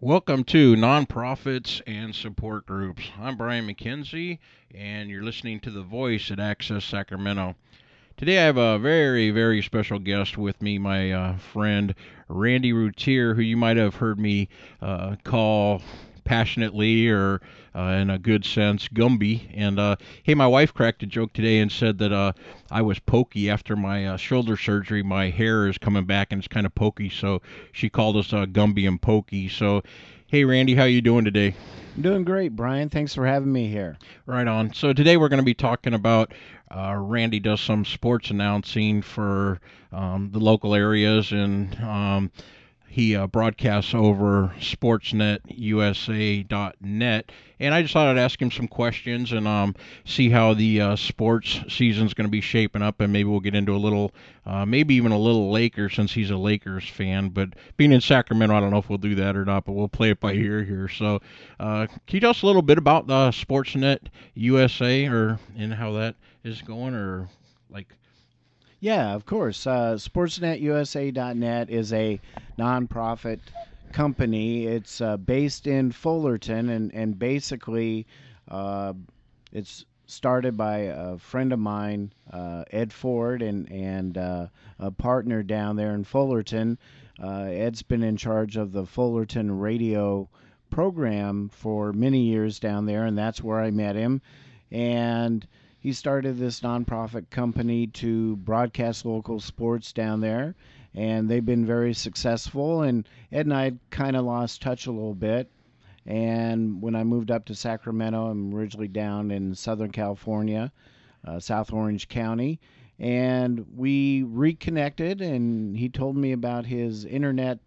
Welcome to Nonprofits and Support Groups. I'm Brian McKenzie, and you're listening to The Voice at Access Sacramento. Today I have a very, very special guest with me, my friend Randy Routier, who you might have heard me call passionately or in a good sense Gumby. And hey, my wife cracked a joke today and said that I was pokey after my shoulder surgery. My hair is coming back and it's kind of pokey, so she called us Gumby and Pokey. So, hey Randy, how you doing today? I'm doing great, Brian. Thanks for having me here. Right on. So today we're going to be talking about Randy does some sports announcing for the local areas, and he broadcasts over SportsNetUsa.net. And I just thought I'd ask him some questions and see how the sports season's going to be shaping up, and maybe we'll get into a little, maybe even a little Lakers since he's a Lakers fan. But being in Sacramento, I don't know if we'll do that or not, but we'll play it by ear here. So, can you tell us a little bit about Sportsnet USA or and how that is going, or like? Yeah, of course. SportsNetUSA.net is a nonprofit company. It's based in Fullerton, and basically, uh, it's started by a friend of mine, Ed Ford, and a partner down there in Fullerton. Ed's been in charge of the Fullerton radio program for many years down there, and that's where I met him. And he started this nonprofit company to broadcast local sports down there, and they've been very successful. And Ed and I kind of lost touch a little bit. And when I moved up to Sacramento, I'm originally down in Southern California, South Orange County, and we reconnected. And he told me about his internet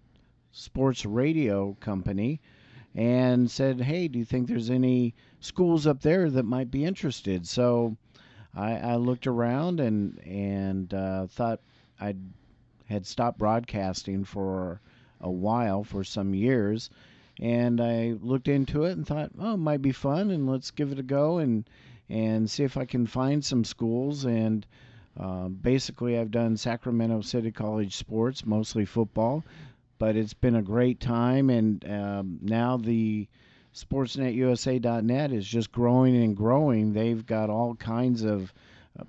sports radio company and said, "Hey, do you think there's any schools up there that might be interested?" So I looked around and thought I had stopped broadcasting for a while, for some years, and I looked into it and thought, oh, it might be fun, and let's give it a go and see if I can find some schools. And basically, I've done Sacramento City College sports, mostly football, but it's been a great time. And now the SportsNetUSA.net is just growing and growing. They've got all kinds of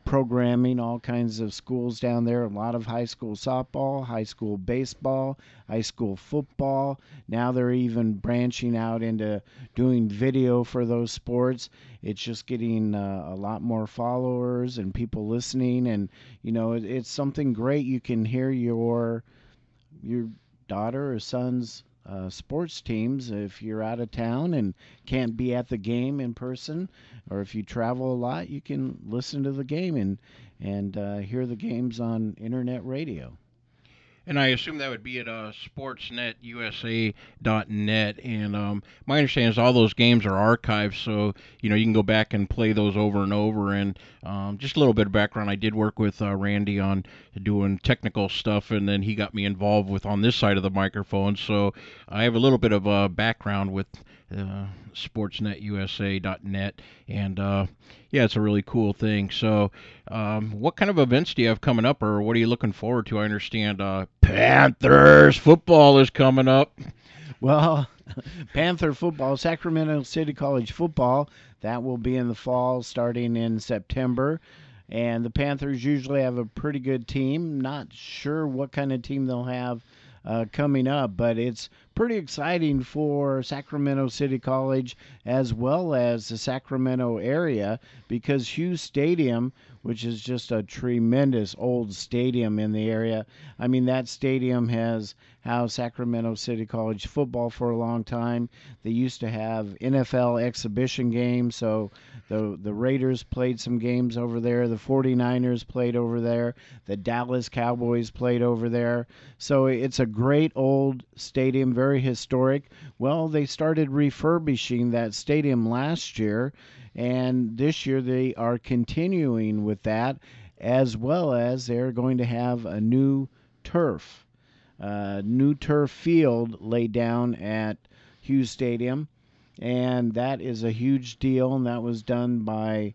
programming, all kinds of schools down there. A lot of high school softball, high school baseball, high school football. Now they're even branching out into doing video for those sports. It's just getting a lot more followers and people listening, and it's something great. You can hear your daughter or son's sports teams if you're out of town and can't be at the game in person, or if you travel a lot, you can listen to the game and hear the games on internet radio. And I assume that would be at sportsnetusa.net. And my understanding is all those games are archived, so you can go back and play those over and over. And just a little bit of background: I did work with Randy on doing technical stuff, and then he got me involved with on this side of the microphone. So I have a little bit of a background with sportsnetusa.net, and yeah, it's a really cool thing. So, what kind of events do you have coming up, or what are you looking forward to? I understand Panthers football is coming up. Well, Panther football, Sacramento City College football, that will be in the fall starting in September. And the Panthers usually have a pretty good team. Not sure what kind of team they'll have coming up, but it's pretty exciting for Sacramento City College as well as the Sacramento area, because Hughes Stadium, which is just a tremendous old stadium in the area. I mean, that stadium has housed Sacramento City College football for a long time. They used to have NFL exhibition games, so the Raiders played some games over there, the 49ers played over there, the Dallas Cowboys played over there. So it's a great old stadium, very historic. Well, they started refurbishing that stadium last year, and this year they are continuing with that, as well as they're going to have a new turf field laid down at Hughes Stadium, and that is a huge deal. And that was done by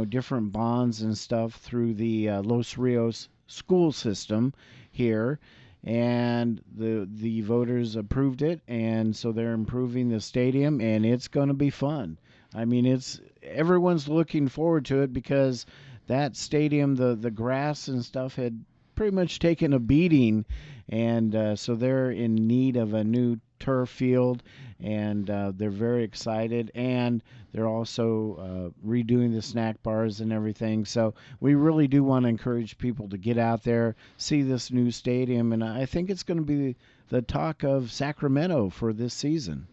different bonds and stuff through the Los Rios school system here. and the voters approved it, and so they're improving the stadium, and it's going to be fun. I mean, it's everyone's looking forward to it because that stadium, the grass and stuff had pretty much taken a beating, and so they're in need of a new turf field, and they're very excited, and they're also redoing the snack bars and everything. So we really do want to encourage people to get out there, see this new stadium, and I think it's going to be the talk of Sacramento for this season.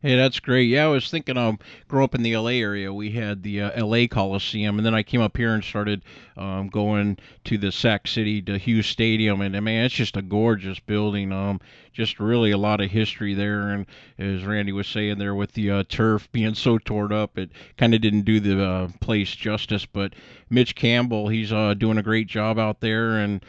Hey, that's great. Yeah, I was thinking. Grew up in the L.A. area. We had the L.A. Coliseum, and then I came up here and started going to the Sac City to Hughes Stadium, and man, it's just a gorgeous building. Just really a lot of history there, and as Randy was saying there, with the turf being so torn up, it kind of didn't do the place justice. But Mitch Campbell, he's doing a great job out there, and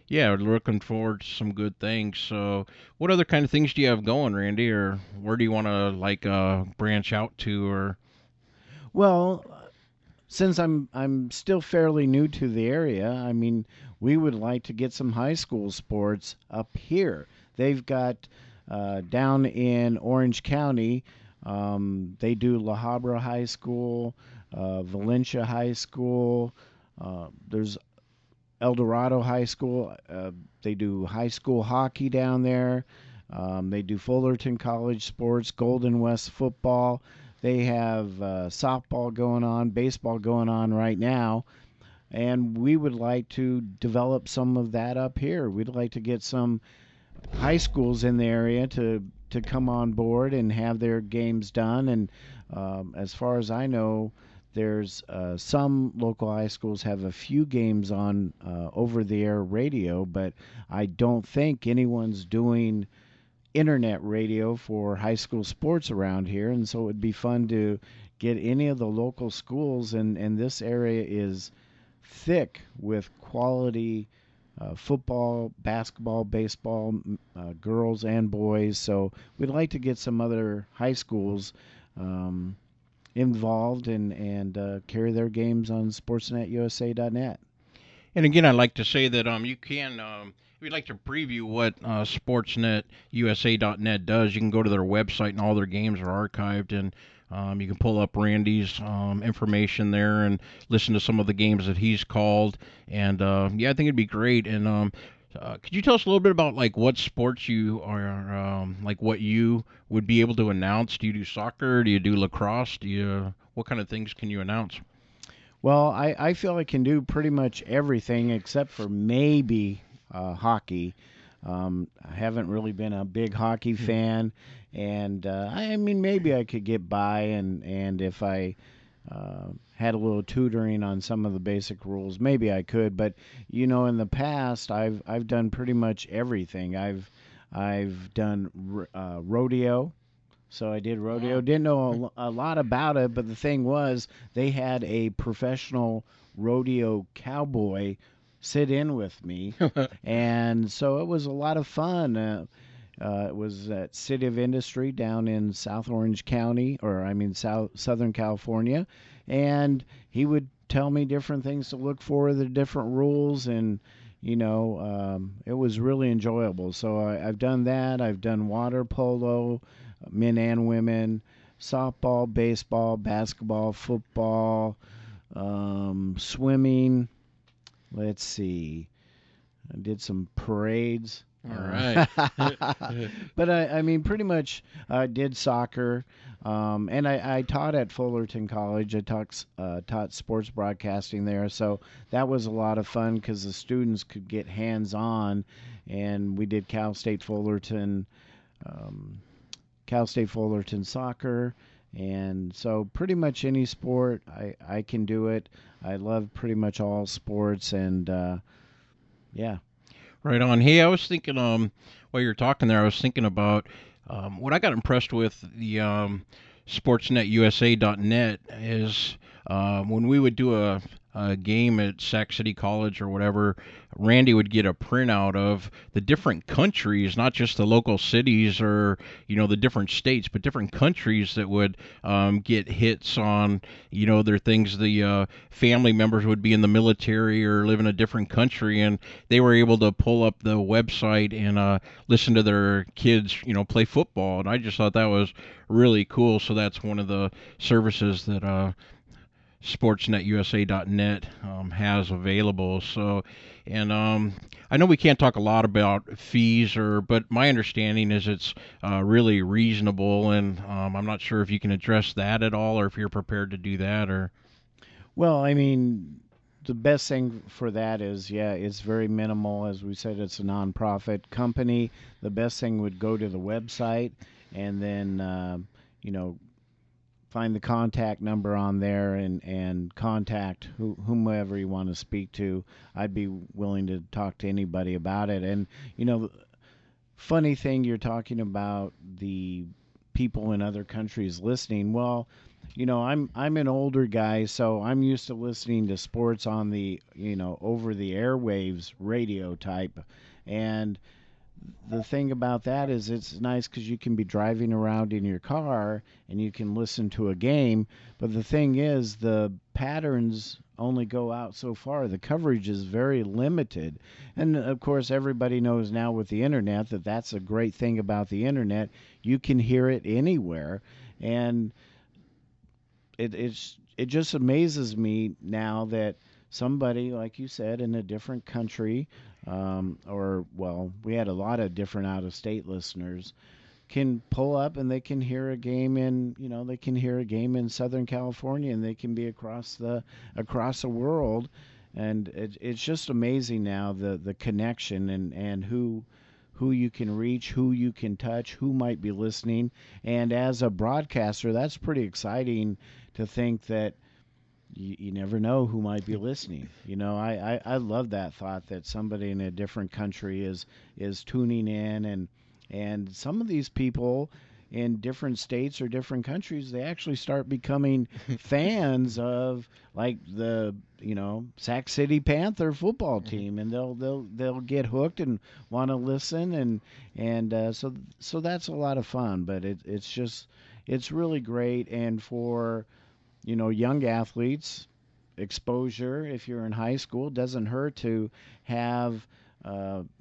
yeah, we're looking forward to some good things. So, what other kind of things do you have going, Randy, or where do you want to like branch out to, or Well, since I'm still fairly new to the area, I mean, we would like to get some high school sports up here. They've got down in Orange County, they do La Habra High School, Valencia High School. There's El Dorado High School. They do high school hockey down there. They do Fullerton College sports, Golden West football. They have softball going on, baseball going on right now, and we would like to develop some of that up here. We'd like to get some high schools in the area to come on board and have their games done. And as far as I know, there's some local high schools have a few games on over-the-air radio, but I don't think anyone's doing internet radio for high school sports around here, and so it would be fun to get any of the local schools, and this area is thick with quality football, basketball, baseball, girls and boys. So we'd like to get some other high schools um, involved and carry their games on SportsNetUsa.net. and again, I'd like to say that you can if you'd like to preview what SportsNetUsa.net does, you can go to their website and all their games are archived, and you can pull up Randy's information there and listen to some of the games that he's called. And yeah, I think it'd be great. And could you tell us a little bit about like what sports you are like what you would be able to announce? Do you do soccer? Do you do lacrosse? Do you what kind of things can you announce? Well, I feel I can do pretty much everything except for maybe hockey. I haven't really been a big hockey fan, and I mean maybe I could get by, and if I had a little tutoring on some of the basic rules, maybe I could. But you know, in the past, I've done pretty much everything. I've done rodeo. So I did rodeo. Wow. Didn't know a lot about it, but the thing was, they had a professional rodeo cowboy sit in with me, and so it was a lot of fun. It was at City of Industry down in South Orange County, or I mean Southern California, and he would tell me different things to look for, the different rules, and it was really enjoyable. So I've done that. I've done water polo, men and women, softball, baseball, basketball, football, swimming. Let's see. I did some parades. All right. But I mean, pretty much did soccer, and I taught at Fullerton College. I taught sports broadcasting there, so that was a lot of fun because the students could get hands-on, and we did um, Cal State Fullerton soccer, and so pretty much any sport I can do it. I love pretty much all sports, and yeah. Right on. Hey, I was thinking, while you were talking there, I was thinking about what I got impressed with the SportsNetUSA.net is when we would do game at Sac City College or whatever, Randy would get a printout of the different countries, not just the local cities or the different states, but different countries that would get hits on their things. The family members would be in the military or live in a different country, and they were able to pull up the website and listen to their kids play football. And I just thought that was really cool. So that's one of the services that SportsNetUsa.net has available. So, and I know we can't talk a lot about fees, but my understanding is it's really reasonable, and I'm not sure if you can address that at all, or if you're prepared to do that, or. Well, I mean, the best thing for that is, yeah, it's very minimal. As we said, it's a nonprofit company. The best thing would go to the website and then, you know, find the contact number on there and contact whomever you want to speak to. I'd be willing to talk to anybody about it. And, funny thing, you're talking about the people in other countries listening. Well, I'm an older guy, so I'm used to listening to sports on the over the airwaves radio type, and the thing about that is it's nice because you can be driving around in your car and you can listen to a game. But the thing is, the patterns only go out so far. The coverage is very limited. And of course, everybody knows now with the internet that that's a great thing about the internet. You can hear it anywhere. And it just amazes me now that somebody, like you said, in a different country, or well, we had a lot of different out of state listeners, can pull up and they can hear a game in they can hear a game in Southern California, and they can be across the world. And it's just amazing now, the connection, and who you can reach, who you can touch, who might be listening. And as a broadcaster, that's pretty exciting to think that you never know who might be listening. I love that thought that somebody in a different country is tuning in, and some of these people in different states or different countries, they actually start becoming fans of, like, the Sac City Panther football team, and they'll get hooked and want to listen, and so that's a lot of fun. But it's really great. And for young athletes, exposure, if you're in high school, doesn't hurt to have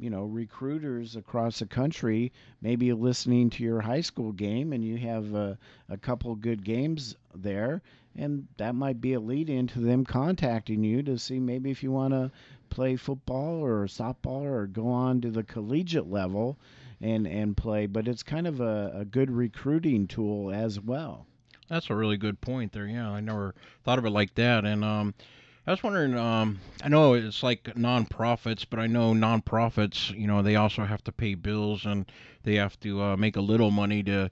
recruiters across the country maybe listening to your high school game, and you have a couple good games there, and that might be a lead into them contacting you to see maybe if you want to play football or softball or go on to the collegiate level and play. But it's kind of a good recruiting tool as well. That's a really good point there. Yeah, I never thought of it like that. And I was wondering, I know it's like nonprofits, but I know nonprofits, they also have to pay bills, and they have to make a little money to,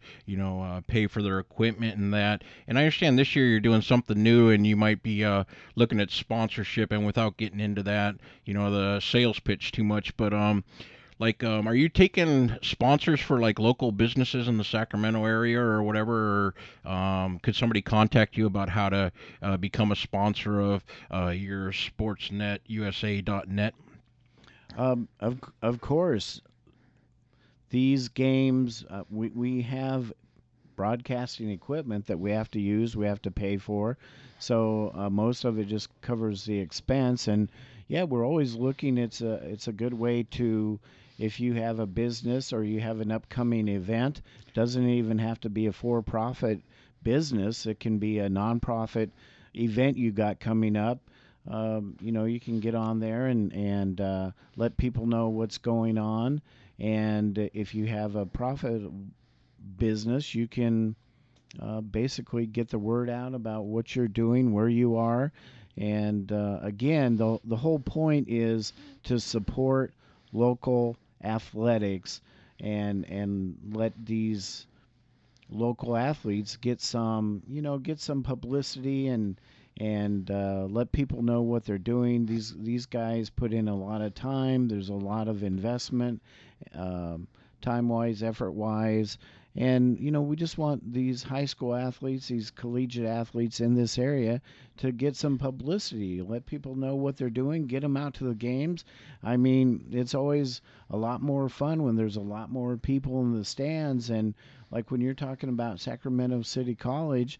pay for their equipment and that. And I understand this year you're doing something new, and you might be looking at sponsorship. And without getting into that, the sales pitch too much, but like, are you taking sponsors for like local businesses in the Sacramento area or whatever? Or could somebody contact you about how to become a sponsor of your SportsNetUsa.net? Of course, these games, we have broadcasting equipment that we have to use, we have to pay for. So most of it just covers the expense. And yeah, we're always looking. It's a good way to, if you have a business or you have an upcoming event, doesn't even have to be a for-profit business. It can be a nonprofit event you got coming up. You can get on there and let people know what's going on. And if you have a profit business, you can basically get the word out about what you're doing, where you are. And again, the whole point is to support local athletics and let these local athletes get some publicity and let people know what they're doing. These guys put in a lot of time. There's a lot of investment time wise, effort wise. And, we just want these high school athletes, these collegiate athletes in this area to get some publicity, let people know what they're doing, get them out to the games. I mean, it's always a lot more fun when there's a lot more people in the stands. And like when you're talking about Sacramento City College,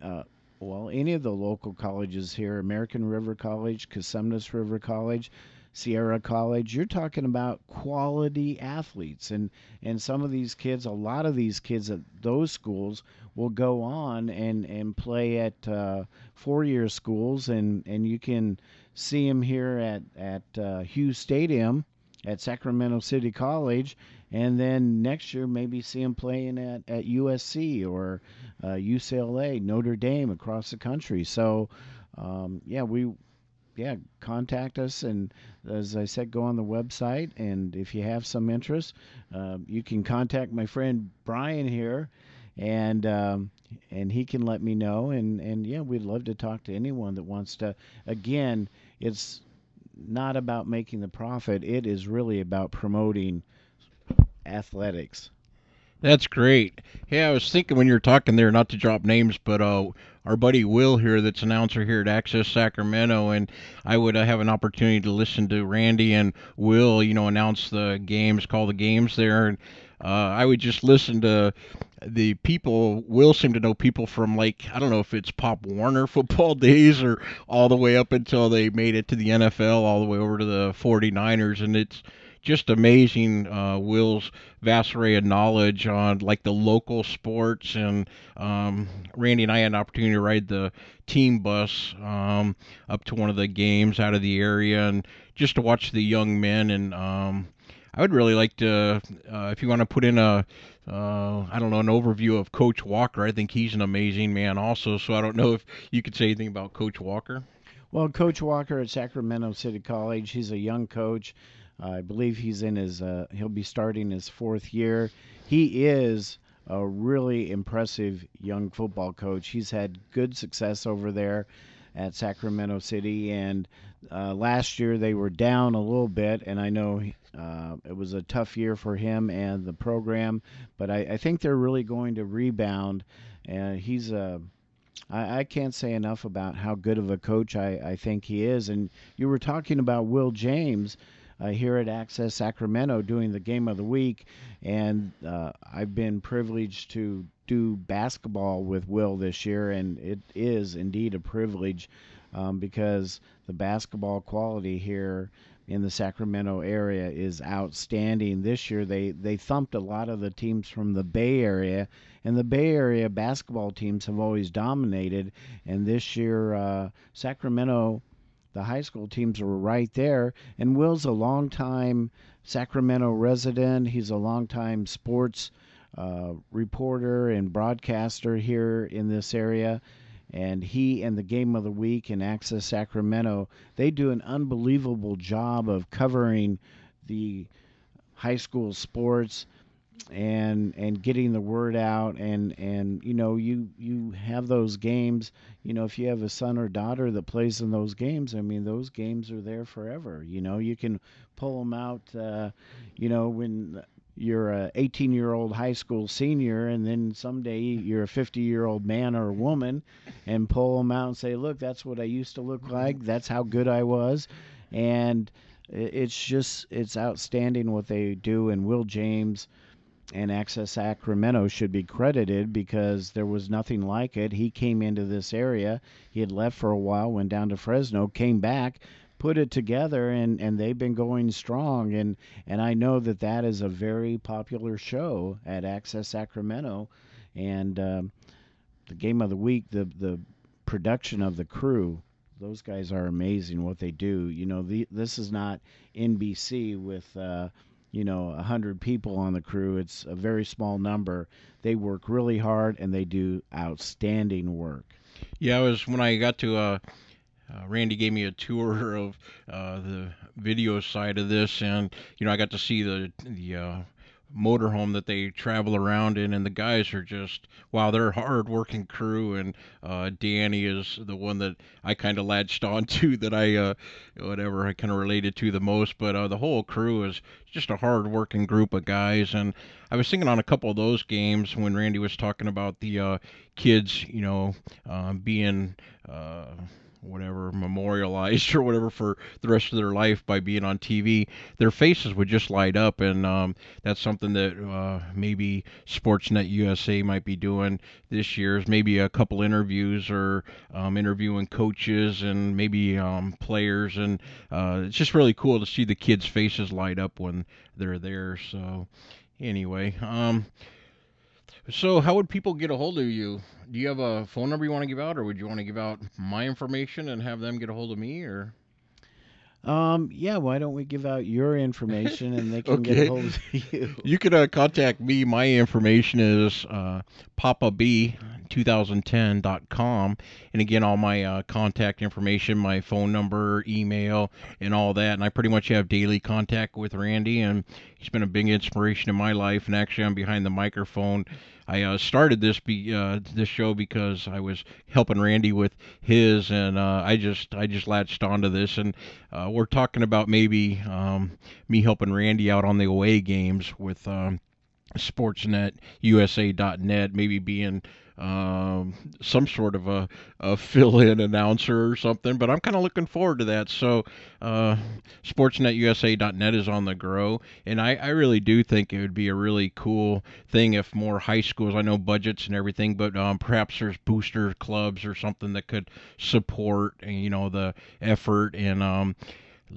uh, well, any of the local colleges here, American River College, Cosumnes River College, Sierra College, you're talking about quality athletes. And some of these kids, a lot of these kids at those schools will go on and play at 4-year schools. And you can see them here at Hughes Stadium at Sacramento City College, and then next year maybe see him playing at USC or UCLA, Notre Dame across the country. So, contact us, and as I said, go on the website, and if you have some interest, you can contact my friend Brian here, and he can let me know, and yeah, we'd love to talk to anyone that wants to. Again, it's not about making the profit. It is really about promoting athletics. That's great. Hey, I was thinking when you were talking there, not to drop names, but our buddy Will here, that's announcer here at Access Sacramento, and I would have an opportunity to listen to Randy and Will, announce the games, call the games there, and I would just listen to the people. Will seemed to know people from, like, I don't know if it's Pop Warner football days or all the way up until they made it to the NFL, all the way over to the 49ers, and it's just amazing, Will's vast array of knowledge on, like, the local sports. And Randy and I had an opportunity to ride the team bus up to one of the games out of the area, and just to watch the young men. And I would really like to, if you want to put in I don't know, an overview of Coach Walker. I think he's an amazing man also. So I don't know if you could say anything about Coach Walker. Well, Coach Walker at Sacramento City College, he's a young coach. I believe he'll be starting his 4th year. He is a really impressive young football coach. He's had good success over there at Sacramento City, and last year they were down a little bit, and I know it was a tough year for him and the program, but I think they're really going to rebound. And I can't say enough about how good of a coach I think he is. And you were talking about Will James here at Access Sacramento doing the game of the week, and I've been privileged to do basketball with Will this year, and it is indeed a privilege because the basketball quality here in the Sacramento area is outstanding. This year they thumped a lot of the teams from the Bay Area, and the Bay Area basketball teams have always dominated, and this year Sacramento, the high school teams were right there. And Will's a longtime Sacramento resident. He's a longtime sports reporter and broadcaster here in this area. And he and the Game of the Week and Access Sacramento, they do an unbelievable job of covering the high school sports and getting the word out. And you have those games. If you have a son or daughter that plays in those games, I mean, those games are there forever. You can pull them out when you're a 18-year-old high school senior, and then someday you're a 50-year-old man or woman, and pull them out and say, look, that's what I used to look like, that's how good I was. And it's outstanding what they do. And Will James and Access Sacramento should be credited because there was nothing like it. He came into this area. He had left for a while, went down to Fresno, came back, put it together, and they've been going strong. And I know that is a very popular show at Access Sacramento. And the game of the week, the production of the crew, those guys are amazing what they do. This is not NBC with 100 people on the crew. It's a very small number. They work really hard, and they do outstanding work. Yeah, when I got to Randy gave me a tour of the video side of this, and I got to see the motorhome that they travel around in, and the guys are just wow, they're a hard working crew. And Danny is the one that I kind of latched on to, that I kind of related to the most. But the whole crew is just a hard working group of guys. And I was thinking on a couple of those games when Randy was talking about the kids, being. Uh, Whatever, memorialized or whatever for the rest of their life by being on TV, their faces would just light up. And that's something that maybe Sportsnet USA might be doing this year, is maybe a couple interviews, or interviewing coaches and maybe players. And it's just really cool to see the kids' faces light up when they're there. So anyway, so how would people get a hold of you? Do you have a phone number you want to give out, or would you want to give out my information and have them get a hold of me, or? Yeah, why don't we give out your information and they can get a Okay. hold of you? You can contact me. My information is papab2010.com. And again, all my contact information, my phone number, email, and all that. And I pretty much have daily contact with Randy, and he's been a big inspiration in my life. And actually, I'm behind the microphone. I started this show because I was helping Randy with his, and I just latched onto this. And we're talking about maybe me helping Randy out on the away games with SportsNetUsa.net, maybe being some sort of a fill-in announcer or something. But I'm kind of looking forward to that. So SportsNetUsa.net is on the grow, and I really do think it would be a really cool thing if more high schools, I know budgets and everything, but perhaps there's booster clubs or something that could support, the effort. And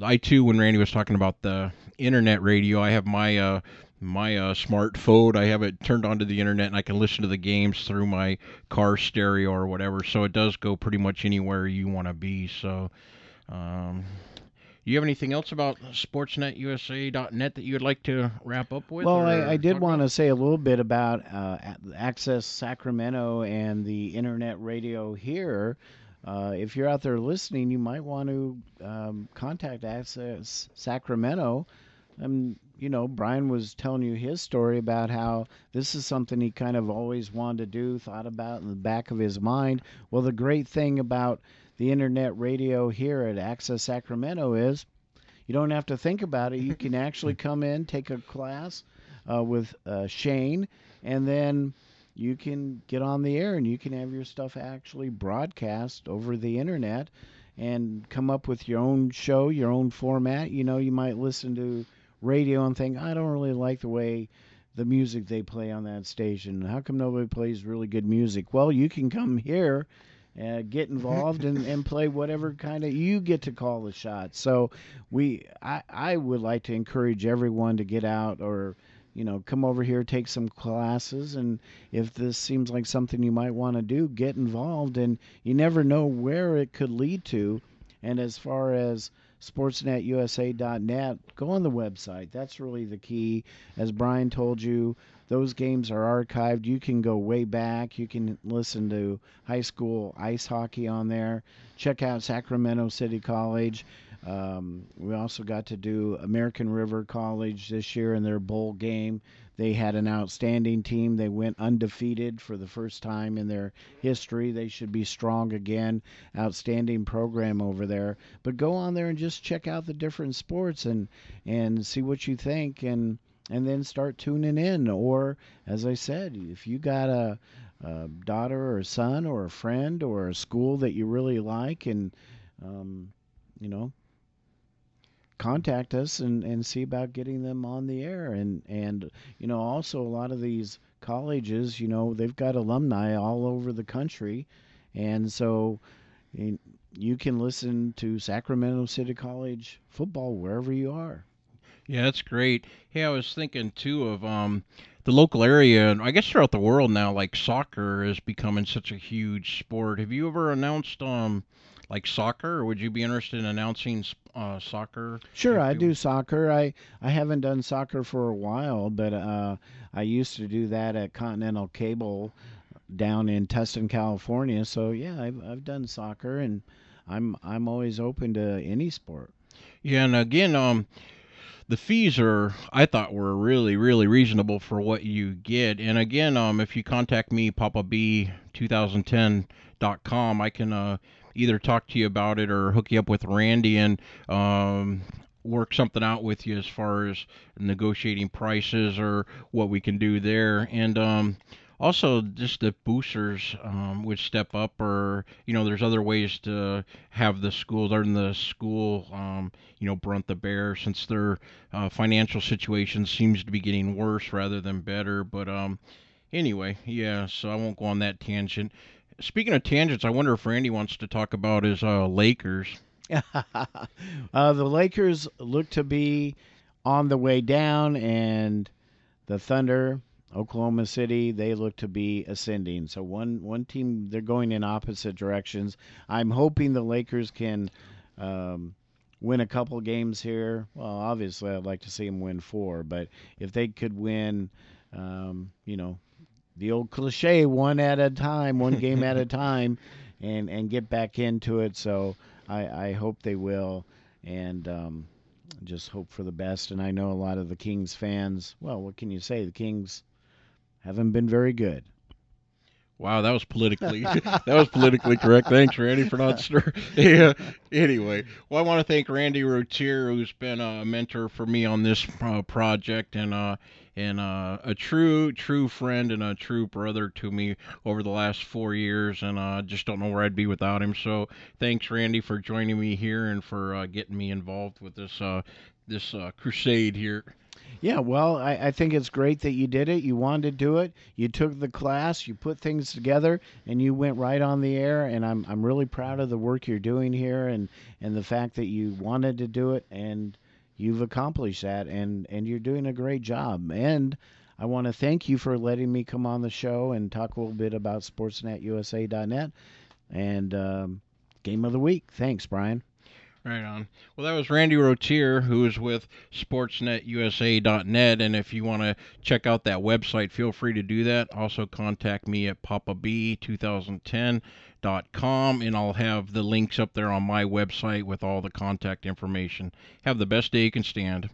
I too, when Randy was talking about the internet radio, I have my smartphone. I have it turned onto the internet, and I can listen to the games through my car stereo or whatever. So it does go pretty much anywhere you want to be. So, um, do you have anything else about SportsNetUSA.net that you would like to wrap up with Well, I or did talk want about? to say a little bit about Access Sacramento and the internet radio here. If you're out there listening, you might want to contact Access Sacramento. Brian was telling you his story about how this is something he kind of always wanted to do, thought about in the back of his mind. Well, the great thing about the internet radio here at Access Sacramento is you don't have to think about it. You can actually come in, take a class with Shane, and then you can get on the air and you can have your stuff actually broadcast over the internet and come up with your own show, your own format. You might listen to radio and think, I don't really like the way the music they play on that station. How come nobody plays really good music? Well, you can come here, get involved and play whatever kind of you get to call the shots. So I would like to encourage everyone to get out or come over here, take some classes, and if this seems like something you might want to do, get involved. And you never know where it could lead to. And as far as sportsnetusa.net, go on the website. That's really the key. As Brian told you, those games are archived. You can go way back. You can listen to high school ice hockey on there. Check out Sacramento City College. We also got to do American River College this year in their bowl game. They had an outstanding team. They went undefeated for the first time in their history. They should be strong again. Outstanding program over there. But go on there and just check out the different sports and see what you think and then start tuning in. Or, as I said, if you got a daughter or a son or a friend or a school that you really like and um, you know contact us and see about getting them on the air. And also a lot of these colleges, they've got alumni all over the country, and so you can listen to Sacramento City College football wherever you are. Yeah, that's great. Hey, I was thinking too of the local area, and I guess throughout the world now, like soccer is becoming such a huge sport. Have you ever announced like soccer, or would you be interested in announcing soccer Sure, if I you? do soccer. I haven't done soccer for a while, but I used to do that at Continental Cable down in Tustin, California. So yeah, I've done soccer, and I'm always open to any sport. Yeah, and again, the fees I thought were really really reasonable for what you get. And again, if you contact me, Papa B 2010.com, I can either talk to you about it or hook you up with Randy and work something out with you as far as negotiating prices or what we can do there. And also, just the boosters would step up, or there's other ways to have the schools, or in the school, brunt the bear, since their financial situation seems to be getting worse rather than better. But anyway, yeah. So I won't go on that tangent. Speaking of tangents, I wonder if Randy wants to talk about his Lakers. The Lakers look to be on the way down, and the Thunder, Oklahoma City, they look to be ascending. So one team, they're going in opposite directions. I'm hoping the Lakers can win a couple games here. Well, obviously, I'd like to see them win 4, but if they could win, the old cliche, one at a time, one game at a time, and get back into it. So I hope they will, and just hope for the best. And I know a lot of the Kings fans, well, what can you say? The Kings haven't been very good. Wow, that was politically that was politically correct. Thanks, Randy, for not stir. Yeah. Anyway, well, I want to thank Randy Routier, who's been a mentor for me on this project, and a true friend and a true brother to me over the last 4 years, and just don't know where I'd be without him. So thanks, Randy, for joining me here and for getting me involved with this crusade here. Yeah, well, I think it's great that you did it. You wanted to do it. You took the class, you put things together, and you went right on the air. And I'm really proud of the work you're doing here, and the fact that you wanted to do it, and you've accomplished that, and you're doing a great job. And I want to thank you for letting me come on the show and talk a little bit about SportsNetUsa.net and Game of the Week. Thanks, Brian. Right on. Well, that was Randy Routier, who is with SportsNetUsa.net. And if you want to check out that website, feel free to do that. Also, contact me at PapaB2010.com, and I'll have the links up there on my website with all the contact information. Have the best day you can stand.